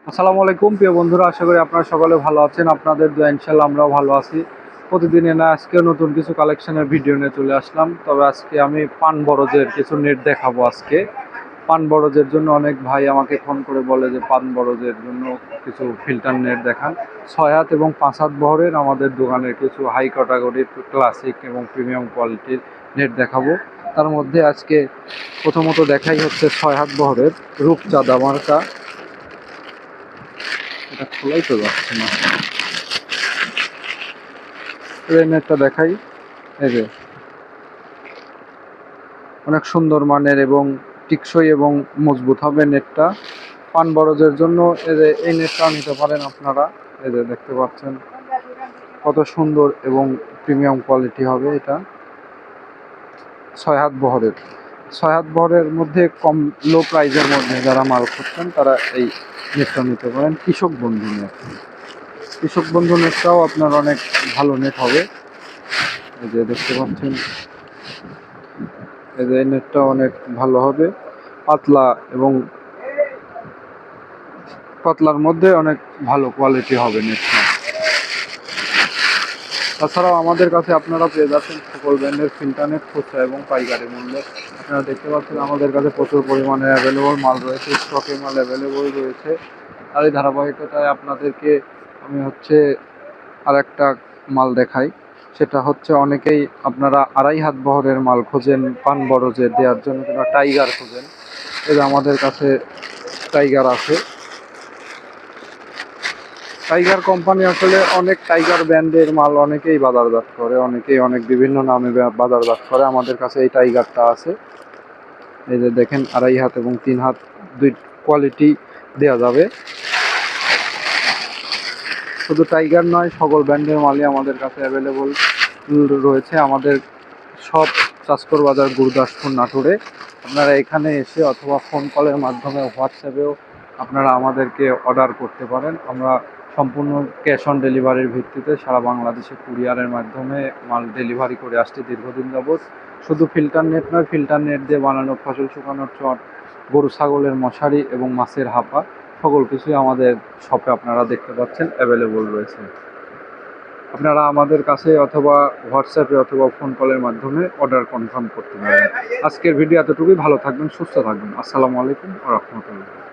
আসসালামু আলাইকুম প্রিয় বন্ধুরা, আশা করি আপনারা সকলে ভালো আছেন। আপনাদের দোয়া ইনশাআল্লাহ আমরাও ভালো আছি। প্রতিদিনে না আজকেও নতুন কিছু কালেকশনের ভিডিও নিয়ে চলে আসলাম। তবে আজকে আমি পান বরজের কিছু নেট দেখাবো। আজকে পান বরজের জন্য অনেক ভাই আমাকে ফোন করে বলে যে পান বরজের জন্য কিছু ফিল্টার নেট দেখান। 6 হাত এবং 5 হাত বহরের আমাদের দোকানের কিছু হাই ক্যাটাগরির ক্লাসিক এবং প্রিমিয়াম কোয়ালিটির নেট দেখাবো। তার মধ্যে আজকে প্রথমত দেখাই হচ্ছে 6 হাত বহরের রূপচাঁদা মার্কা। এটা খোলাই তো যাচ্ছে না। এই নেটটা দেখাই। এই যে অনেক সুন্দর মানের এবং টিকসই এবং মজবুত হবে নেটটা। পান বরজের জন্য এই নেটটা নিতে পারেন আপনারা। এই যে দেখতে পাচ্ছেন কত সুন্দর এবং প্রিমিয়াম কোয়ালিটি হবে এটা। 6 হাত বহরের 6 হাত বহরের মধ্যে কম লো প্রাইজের মধ্যে যারা মাল করছেন তারা এই নেটটা নিতে পারেন। কৃষক বন্ধু নেট, কৃষক বন্ধু নেটটাও আপনার অনেক ভালো নেট হবে। এই যে দেখতে পাচ্ছেন, এই যে নেটটা অনেক ভালো হবে, পাতলা এবং পাতলার মধ্যে অনেক ভালো কোয়ালিটি হবে নেটটা। তাছাড়াও আমাদের কাছে আপনারা পেয়ে যাচ্ছেন সকল ব্র্যান্ডের ফিল্টার নেট খুচরা এবং পাইকারি মূল্যে। আপনারা দেখতে পাচ্ছেন আমাদের কাছে প্রচুর পরিমাণে অ্যাভেলেবল মাল রয়েছে, স্টকে মাল অ্যাভেলেবল রয়েছে। আর এই ধারাবাহিকতায় আপনাদেরকে আমি আর একটা মাল দেখাই। সেটা হচ্ছে অনেকেই আপনারা 2.5 হাত বহরের মাল খোঁজেন পান বরজে দেওয়ার জন্য, কিংবা টাইগার খোঁজেন। এই যে আমাদের কাছে টাইগার আছে। টাইগার কোম্পানি আসলে অনেক টাইগার ব্র্যান্ডের মাল অনেকেই বাজারজাত করে, অনেকেই অনেক বিভিন্ন নামে বাজারজাত করে। আমাদের কাছে এই টাইগারটা আছে। এই যে দেখেন 2.5 হাত এবং 3 হাত দুই কোয়ালিটি দেওয়া যাবে। শুধু টাইগার নয়, সকল ব্র্যান্ডের মালই আমাদের কাছে অ্যাভেলেবল রয়েছে। আমাদের সব চাঁচকর বাজার, গুরুদাসপুর, নাটোরে। আপনারা এখানে এসে অথবা ফোন কলের মাধ্যমে, হোয়াটসঅ্যাপেও আপনারা আমাদেরকে অর্ডার করতে পারেন। আমরা সম্পূর্ণ ক্যাশ অন ডেলিভারির ভিত্তিতে সারা বাংলাদেশে কুরিয়ারের মাধ্যমে মাল ডেলিভারি করে আসছি দীর্ঘদিন যাবৎ। শুধু ফিল্টার নেট নয়, ফিল্টার নেট দিয়ে বানানো ফসল শুকানোর চট, গরু ছাগলের মশারি এবং মাছের হাপা, সকল কিছুই আমাদের শপে আপনারা দেখতে পাচ্ছেন অ্যাভেলেবল রয়েছে। আপনারা আমাদের কাছে অথবা হোয়াটসঅ্যাপে অথবা ফোন কলের মাধ্যমে অর্ডার কনফার্ম করতে পারেন। আজকের ভিডিও এতটুকুই। ভালো থাকবেন, সুস্থ থাকবেন। আসসালামু আলাইকুম ওয়া রাহমাতুল্লাহ।